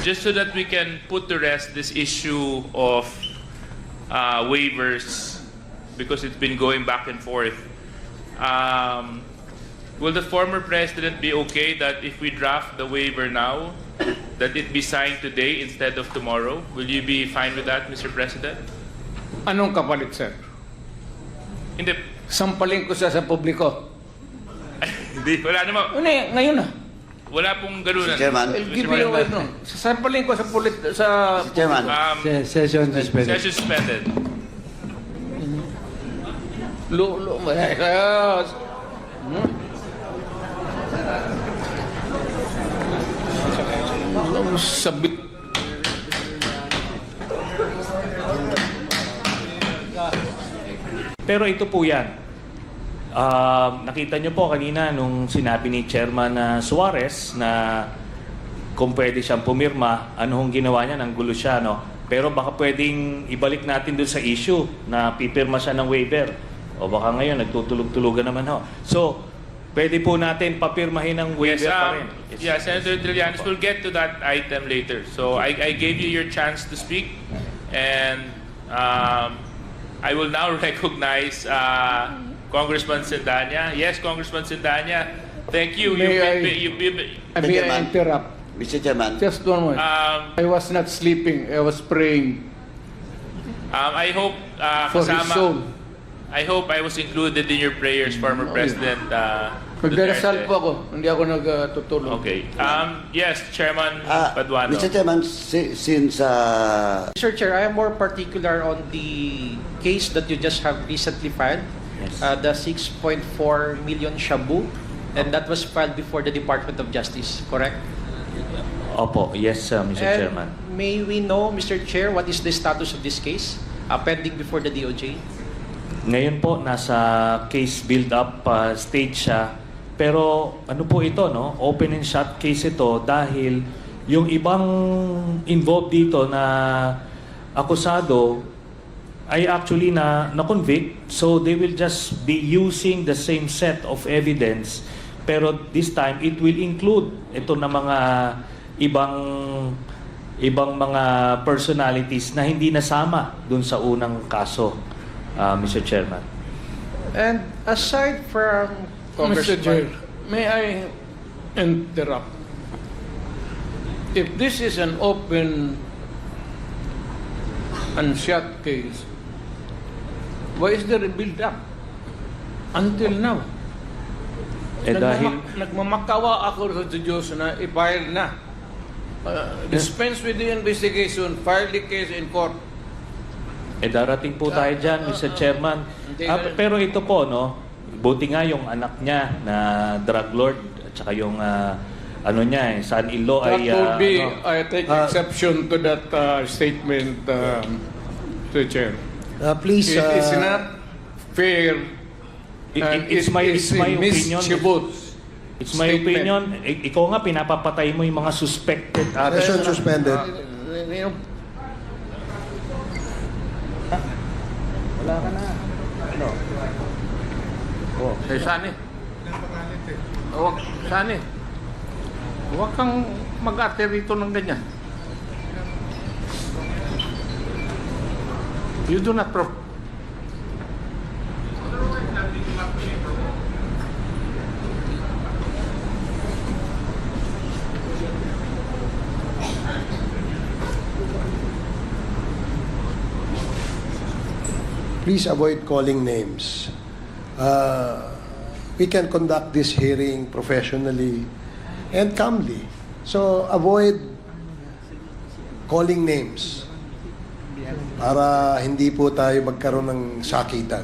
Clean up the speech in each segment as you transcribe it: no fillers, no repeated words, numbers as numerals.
just so that we can put to rest this issue of waivers, because it's been going back and forth. Will the former president be okay that if we draft the waiver now, that it be signed today instead of tomorrow? Will you be fine with that, Mr. President? Anong kapalit, sir? Hindi. Sampalin ko siya sa publiko. Hindi. Wala naman. Ngayon na. Wala pong ganunan. Mr. Chairman. I'll give you a no. Sampalin ko sa Mr. Chairman. Session suspended. Session suspended. Sabit. Pero ito po yan. Nakita nyo po kanina nung sinabi ni Chairman Suarez na kung pwede siyang pumirma, ano hong ginawa niya, nang gulo siya, no? Pero baka pwedeng ibalik natin dun sa issue na pipirma siya ng waiver. O baka ngayon, nagtutulog-tulugan naman ho. So, pwede po natin papirmahin ng waiver pa rin. Yeah, Senator Trillanes, we'll get to that item later. So I gave you your chance to speak, and I will now recognize Congressman Sindanya. Yes, Congressman Sindanya. Thank you. May I interrupt? Mr. Chairman. Just one moment. I was not sleeping. I was praying I hope for his soul. I hope I was included in your prayers, former President Nagdarasal Duterte. po ako. Hindi ako nagtutulog. Okay. Yes, Chairman Paduano. Mr. Chairman, since Mr. Chair, I am more particular on the case that you just have recently filed, Yes. the 6.4 million shabu, and that was filed before the Department of Justice, correct? Opo, yes, Mr. Chairman. May we know, Mr. Chair, what is the status of this case pending before the DOJ? Ngayon po, nasa case build-up stage siya. Pero ano po ito, no? Open and shut case ito dahil yung ibang involved dito na akusado ay actually na-convict. So they will just be using the same set of evidence. Pero this time, it will include ito na mga ibang mga personalities na hindi nasama dun sa unang kaso, Mr. Chairman. And aside from Mr. Chair, Congressman... may I interrupt? If this is an open and shut case, why is there a build-up until now? Dahil Nagmamakawa ako sa Diyos na i-file na. Dispense with the investigation, file the case in court. darating po tayo dyan, Mr. Chairman. Pero ito po, no, buti nga yung anak niya na drug lord at saka yung ano niya, son-in-law That ay would be, ano, I take exception to that statement, Mr. Chair. Please, It is not fair. And it's my opinion. mischievous It's my statement. opinion. Ikaw nga pinapapatay mo yung mga suspected. session suspended. Wala ka na. Ano? Oh, Sani. Huwag, Sani. Huwag kang mag-ate rito ng ganyan. You do not Please avoid calling names. We can conduct this hearing professionally and calmly. So avoid calling names para hindi po tayo magkaroon ng sakitan.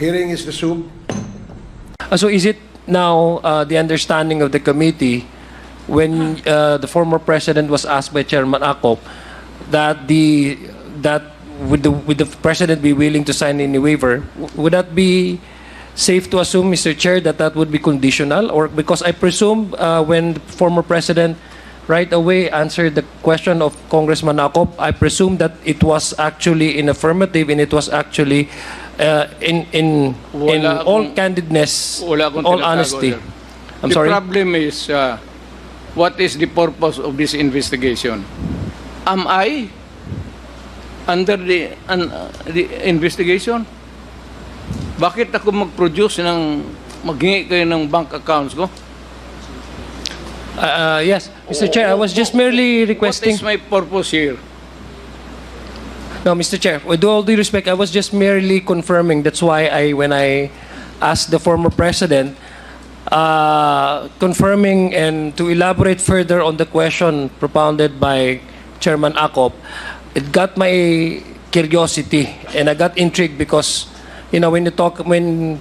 Hearing is resumed. So is it now the understanding of the committee when the former president was asked by Chairman Acop that would the president be willing to sign any waiver? Would that be safe to assume, Mr. Chair, that that would be conditional? Or because I presume when the former president right away answered the question of Congressman Acop, I presume that it was actually in affirmative and it was actually in Wala all akong- candidness, Wala akong all tinatago honesty. yan. I'm The sorry. problem is, what is the purpose of this investigation? Am I under the investigation? Bakit ako mag-produce maghingi kayo ng bank accounts ko? Yes, Mr. Chair, I was just merely requesting. What is my purpose here? No, Mr. Chair, with all due respect, I was just merely confirming. That's why when I asked the former president, confirming and to elaborate further on the question propounded by Chairman Acop, it got my curiosity and I got intrigued because, when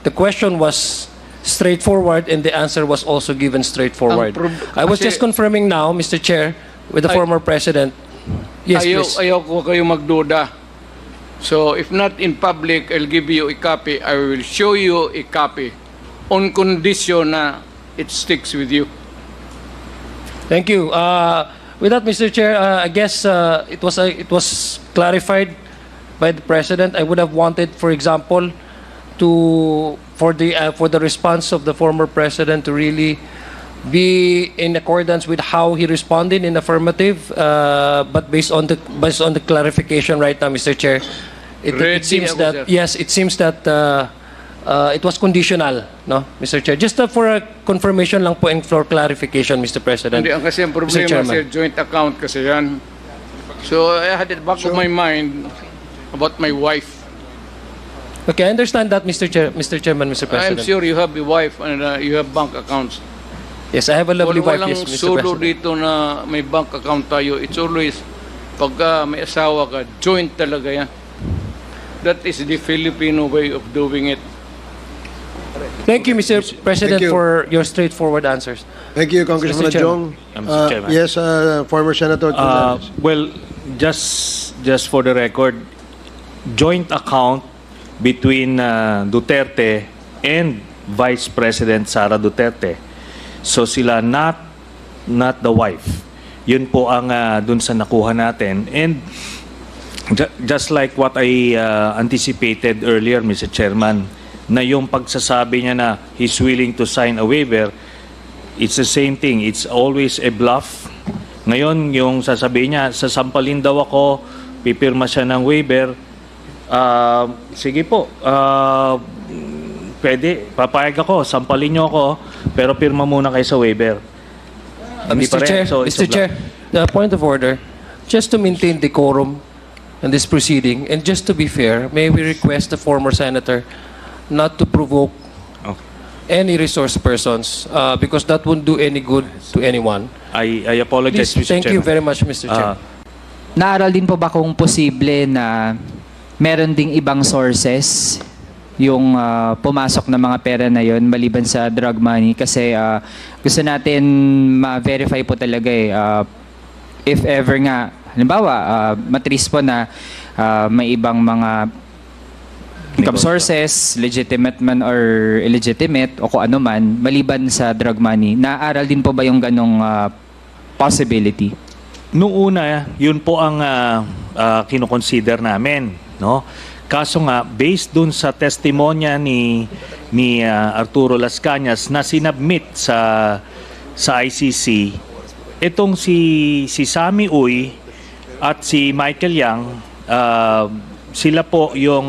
the question was straightforward and the answer was also given straightforward. I was just confirming now, Mr. Chair, with the former president. Yes, please. Ayaw ko kayo magduda. So, if not in public, I'll give you a copy. I will show you a copy on condition na it sticks with you. Thank you. With that, Mr. Chair, I guess it was clarified by the president. I would have wanted, for example, for the response of the former president to really be in accordance with how he responded in affirmative, but based on the clarification right now, Mr. Chair, it seems that it was conditional, no, Mr. Chair. Just for a confirmation lang po and for clarification, Mr. President. Hindi, ang kasi ang problema Chairman. sa joint account kasi yan. So, I had it back of my mind about my wife. Okay, I understand that, Mr. Chairman, Mr. President. I'm sure you have a wife and you have bank accounts. Yes, I have a lovely wife, Walang yes, Mr. solo President. dito na may bank account tayo. It's always, pagka may asawa ka, joint talaga yan. That is the Filipino way of doing it. Thank you, Mr. President, Thank you. for your straightforward answers. Thank you, Congressman Mr. Chairman. Adjong. Mr. Chairman. Yes, former Senator Gonzales. Well, just for the record, joint account between Duterte and Vice President Sara Duterte. So sila not the wife. Yun po ang dun sa nakuha natin. And just like what I anticipated earlier, Mr. Chairman, na yung pagsasabi niya na he's willing to sign a waiver, it's the same thing. It's always a bluff. Ngayon, yung sasabihin niya, sasampalin daw ako, pipirma siya ng waiver, sige po, pwede, papayag ako, sampalin niyo ako, pero pirma muna kayo sa waiver. Hindi pa Mr. rin. Chair, So, it's a Mr. Chair, the point of order, just to maintain decorum in this proceeding, and just to be fair, may we request the former senator not to provoke any resource persons because that won't do any good to anyone. I apologize, Please, Mr. thank you Chairman. very much, Mr. Chair. Naaral din po ba kung posible na meron ding ibang sources yung pumasok na mga pera na yon maliban sa drug money? Kasi gusto natin ma-verify po talaga if ever nga, halimbawa, matris po na may ibang mga income sources, legitimate man or illegitimate o kung ano man, maliban sa drug money. Naaral din po ba yung ganong possibility? Noong una, yun po ang kinoconsider namin, no? Kaso nga, based dun sa testimonya ni Arturo Las Cañas na sinubmit sa ICC, itong si Sammy Uy at si Michael Yang, sila po yung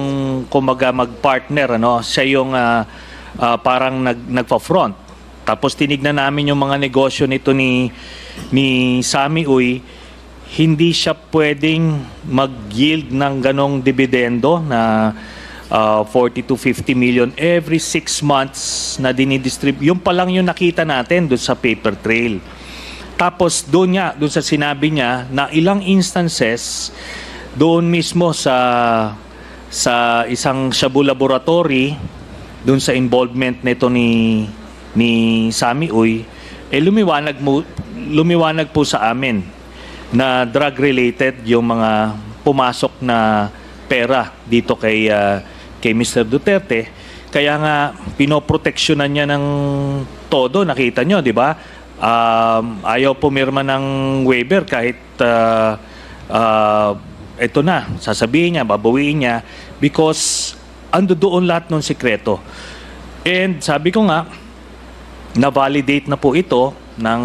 kumaga mag-partner, ano? Siya yung parang nagpa-front. Tapos tinignan namin yung mga negosyo nito ni Sammy Uy. Hindi siya pwedeng mag-yield ng ganong dividendo na 40 to 50 million every 6 months na dinidistribute. Yung pa lang yung nakita natin doon sa paper trail. Tapos doon sa sinabi niya na ilang instances doon mismo sa isang Shabu laboratory, doon sa involvement nito ni Sammy Uy, lumiwanag po sa amin na drug-related yung mga pumasok na pera dito kay Mr. Duterte. Kaya nga, pinoproteksyonan niya ng todo. Nakita nyo, di ba? Ayaw pumirma ng waiver kahit ito na, sasabihin niya, babawiin niya because ando doon lahat ng sikreto. And sabi ko nga, na-validate na po ito ng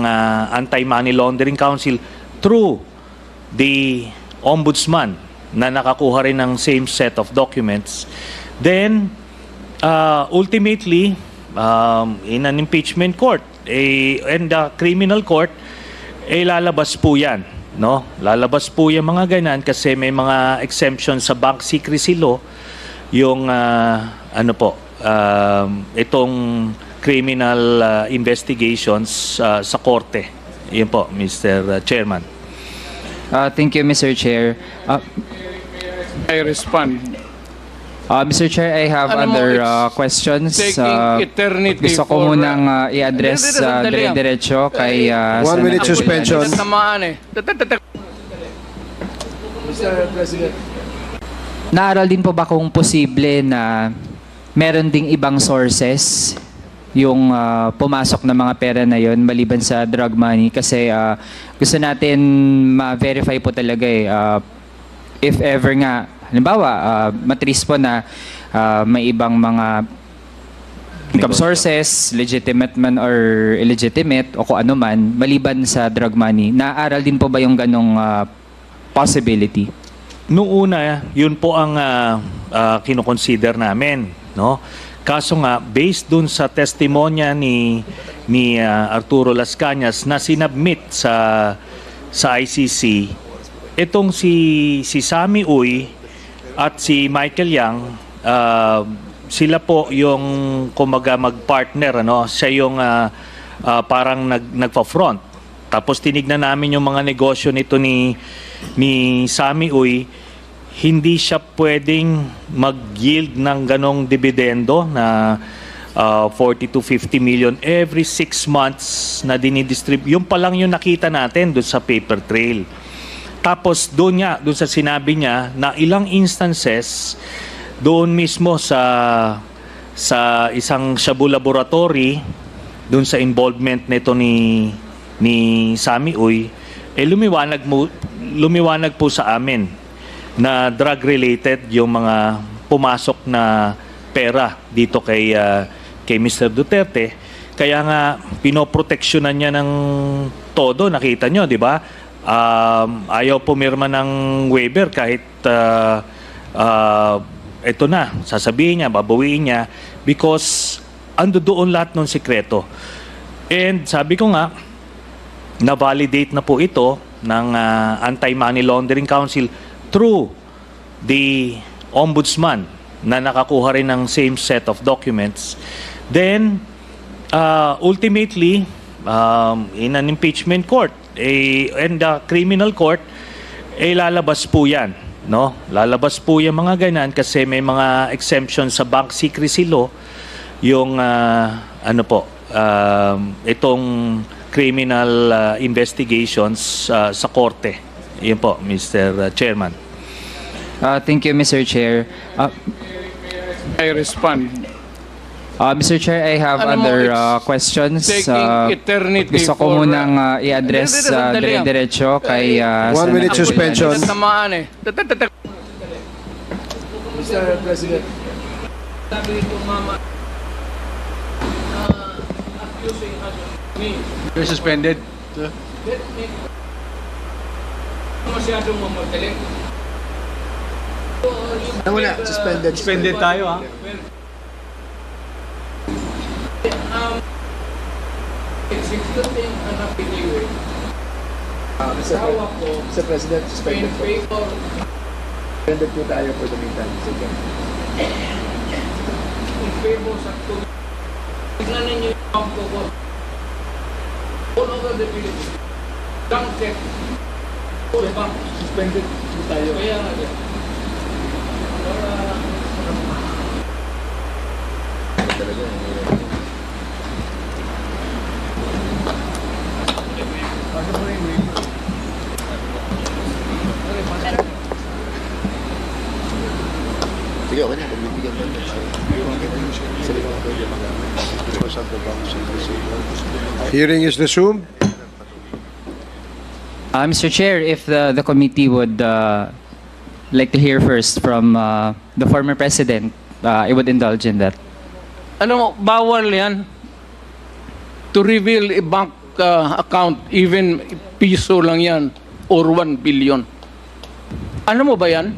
Anti-Money Laundering Council through the Ombudsman na nakakuha rin ng same set of documents. Then, ultimately, in an impeachment court and the criminal court, lalabas po yan. No? Lalabas po yung mga ganan kasi may mga exemption sa bank secrecy law yung itong criminal investigations sa korte. Yun po, Mr. Chairman. Thank you, Mr. Chair. I respond. Mr. Chair, I have Alam mo, other it's questions. taking eternity Gusto ko for, munang i-address Dali lang. dire-diretso kay 1 minute Senator suspension. Tamaan eh. Naaral din po ba kung posible na meron ding ibang sources yung pumasok na mga pera na yon maliban sa drug money? Kasi gusto natin ma-verify po talaga if ever nga, halimbawa, matris po na may ibang mga income sources, legitimate man or illegitimate o kung ano man, maliban sa drug money. Naaral din po ba yung ganong possibility? Noong una, yun po ang kinoconsider namin, no? Kaso nga, based dun sa testimonya ni Arturo Las Cañas na sinubmit sa ICC, itong si Sammy Uy at si Michael Yang, sila po yung kumaga mag-partner, ano? Siya yung parang nagpa-front. Tapos tinignan namin yung mga negosyo nito ni Sammy Uy, hindi siya pwedeng mag-yield ng ganong dividendo na 40 to 50 million every 6 months na dinidistribute. Yung pa lang yung nakita natin doon sa paper trail. Tapos doon sa sinabi niya na ilang instances doon mismo sa isang Shabu laboratory, doon sa involvement nito ni Sammy Uy, lumiwanag po sa amin na drug-related yung mga pumasok na pera dito kay Mr. Duterte. Kaya nga, pinoproteksyonan niya ng todo. Nakita nyo, di ba? Ayaw pumirma ng waiver kahit ito na, sasabihin niya, babawiin niya because ando doon lahat ng sikreto. And sabi ko nga, na-validate na po ito ng Anti-Money Laundering Council through the Ombudsman na nakakuha rin ng same set of documents. Then, ultimately, in an impeachment court and the criminal court, lalabas po yan. No? Lalabas po yung mga ganan kasi may mga exemption sa bank secrecy law yung itong criminal investigations sa korte. Yun po, Mr. Chairman. Thank you, Mr. Chair. I respond. Mr. Chair, I have Alam mo, other it's questions. taking eternity Gusto ko for, munang i-address Dali lang. dire-diretso kay 1 minute Senator suspension. Tamaan eh. You're suspended. Masyadong mamagaling. Wala, suspended. Suspended tayo, ha? Executing an affidavit. Mr. President, suspended po. Suspended po tayo for the meantime, Mr. President. In favor sa tulong. Tignan ninyo yung bangko ko. All over the Philippines. Bank check. All bank. Suspended po tayo. Kaya nga dyan. Sige, okay na. Pagbibigyan mo na. Hearing is resumed. Mr. Chair, if the committee would like to hear first from the former president, I would indulge in that. Ano mo, bawal yan to reveal a bank account, even piso lang yan, or 1 billion. Ano mo ba yan?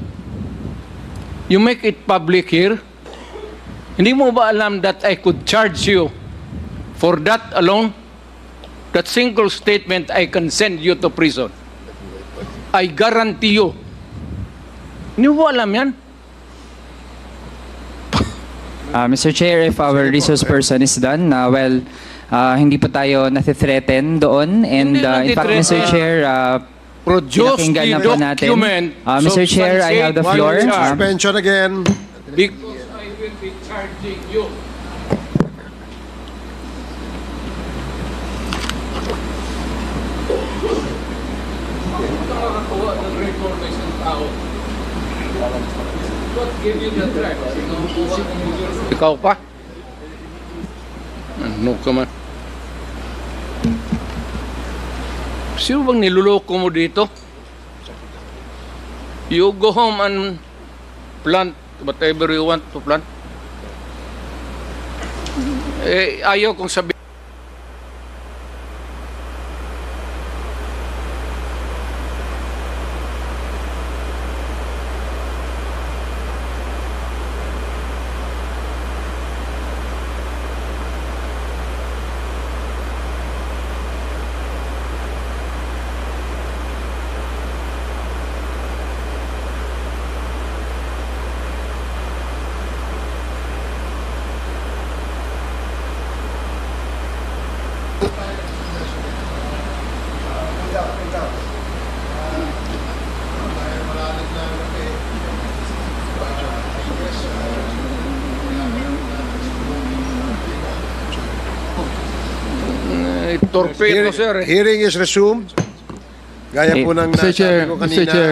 You make it public here. Hindi mo ba alam that I could charge you for that alone? That single statement, I can send you to prison. I guarantee you. Hindi mo ba alam yan? Mr. Chair, if our resource person is done, hindi po tayo nathithreaten doon. And Hindi in fact, nathithreaten. Mr. Chair, Produce pinakinggan the na po natin. document. Mr. Chair, I have the substantiate floor. what you charge. Suspension again. Because I will be charging you. Nakakatuwa ng record ng isang tao. What gave you that right? Ikaw pa? Ano ka man? Sino bang niluloko mo dito? You go home and plant whatever you want to plant. Ayaw kong sabihin. Torpedo, sir. Hearing is resumed. Gaya po ng Mr. Chair, nasabi ko kanina. Mr. Chair.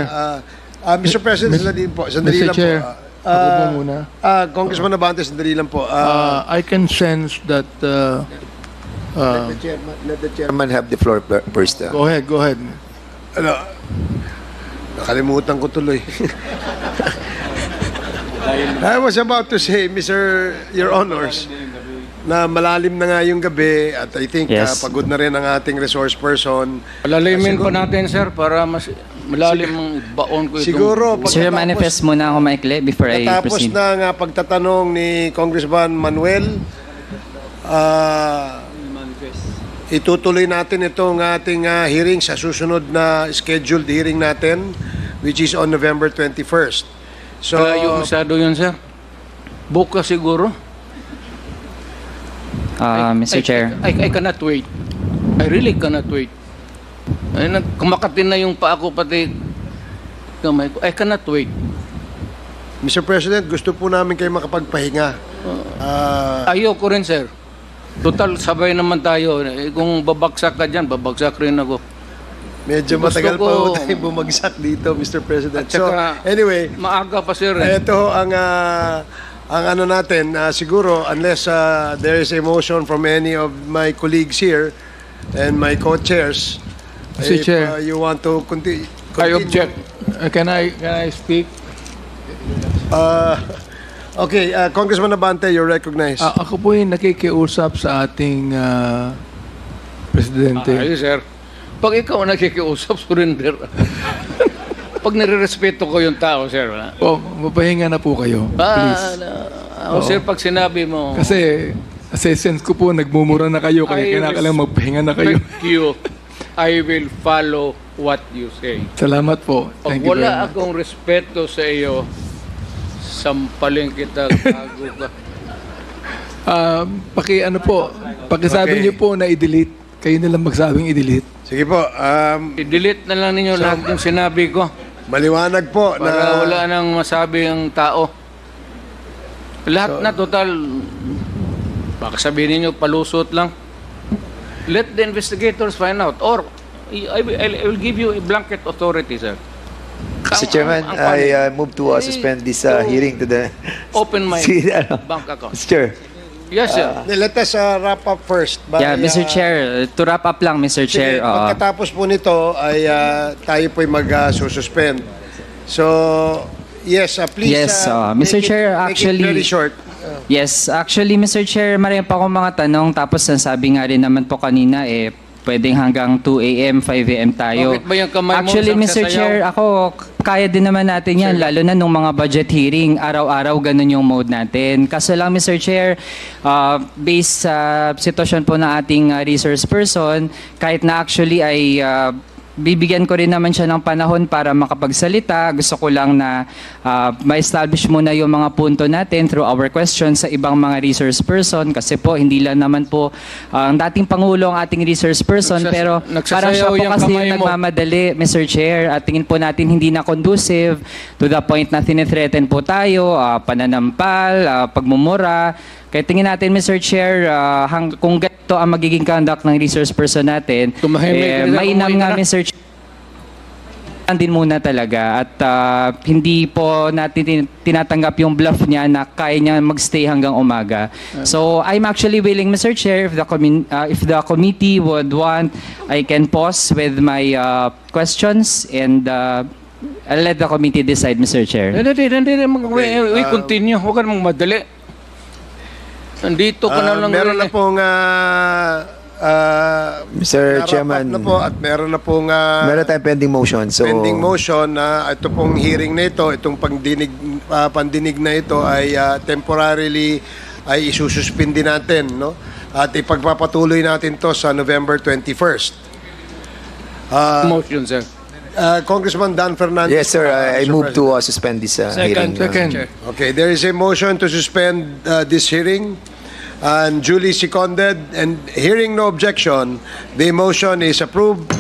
Mr. President, sandali po. Sandali Mr. lang Chair, po. ako po muna. Congressman Abante, sandali lang po. I can sense that... Let the chairman have the floor first. go ahead, go ahead. Ano, nakalimutan ko tuloy. I was about to say, Your Honors, na malalim na nga yung gabi at I think Yes. pagod na rin ang ating resource person. Palalimin pa natin, sir, para mas malalim ang baon ko itong... Siguro, Sir, manifest muna ako maikli before I Tapos proceed. na nga pagtatanong ni Congressman Manuel, itutuloy natin itong ating hearing sa susunod na scheduled hearing natin, which is on November 21st. So, Malayo masyado yun, sir. Bukas siguro. Mr. Chair. I cannot wait. I really cannot wait. Ay, kumakatin na yung paa ko pati kamay ko. I cannot wait. Mr. President, gusto po namin kayo makapagpahinga. Ayoko rin, sir. Total, sabay naman tayo. Kung babagsak ka dyan, babagsak rin ako. Medyo Gusto matagal pa ko- po tayo bumagsak dito, Mr. President. At saka, So, anyway, maaga pa, sir. ito ang ano natin, siguro, unless there is a motion from any of my colleagues here and my co-chairs, Mr. if Chair. you want to continue. I object. Can I speak? Okay, Congressman Abante, you're recognized. Ako po yung nakikiusap sa ating presidente. Ayos, sir. Pag ikaw ang nakikiusap, surrender. Pag nire-respeto ko yung tao, sir. Wala. Mapahinga na po kayo, please. Sir, pag sinabi mo, Kasi, sa sense ko po, nagmumura na kayo, kaya I kailangan magpahinga na kayo. respect you, I will follow what you say. Salamat po. Pag Thank you very wala much. akong respeto sa iyo, sampalin kita, gago ka. Pakisabi Okay. niyo po na i-delete. Kayo na lang magsabing i-delete. Sige po, I-delete na lang ninyo lahat yung sinabi ko maliwanag po para na... wala nang masabi ang tao. Lahat na total, baka sabihin ninyo, palusot lang. Let the investigators find out. Or, I will give you a blanket authority, sir. Mr. Chairman, I move to suspend this hearing to the... Open my See, bank account. Mr. Chair. Yes, sir. Let us wrap up first. Yeah, Mr. Chair, to wrap up lang, Mr. Sige, Chair. pagkatapos po nito ay tayo po'y mag-suspend. So, yes, please. Yes, Mr. make Chair, make actually- it very short. Yes, actually, Mr. Chair, marami pa akong mga tanong. Tapos nasabi nga rin naman po kanina, pwedeng hanggang 2 a.m., 5 a.m. tayo. Bakit ba yung kamay mo Actually, Mr. nagsasayaw? Chair, ako, kaya din naman natin yan, lalo na nung mga budget hearing, araw-araw ganun yung mode natin. Kaso lang, Mr. Chair, based sa sitwasyon po ng ating resource person, kahit na actually ay bibigyan ko rin naman siya ng panahon para makapagsalita. Gusto ko lang na ma-establish muna yung mga punto natin through our questions sa ibang mga resource person kasi po hindi lang naman po ang dating Pangulo ang ating resource person pero parang siya po yung kasi kamay yung mo. nagmamadali, Mr. Chair, at tingin po natin hindi na conducive to the point na tinithreaten po tayo, pananampal, pagmumura. Kaya tingin natin, Mr. Chair, kung ganito ang magiging conduct ng resource person natin, Tumahimik ka na, mainam kumain nga, ka na. Mr. Chair, din muna talaga at hindi po natin tinatanggap yung bluff niya na kaya niya magstay hanggang umaga. So I'm actually willing, Mr. Chair, if the committee would want, I can pause with my questions and I'll let the committee decide, Mr. Chair. We continue. Huwag ka namang madali. Nandito ka na lang. Meron na pong Mr. narapat Chairman, na po at meron na pong meron tayong pending motion. So, pending motion na ito pong hearing na ito, itong pandinig na ito ay temporarily ay isususpindi natin, no? At ipagpapatuloy natin to sa November 21st. Motion, sir. Congressman Dan Fernandez. yes, sir. I Mr. move President. to suspend this hearing. Second. Okay, there is a motion to suspend this hearing and duly seconded, and hearing no objection, the motion is approved.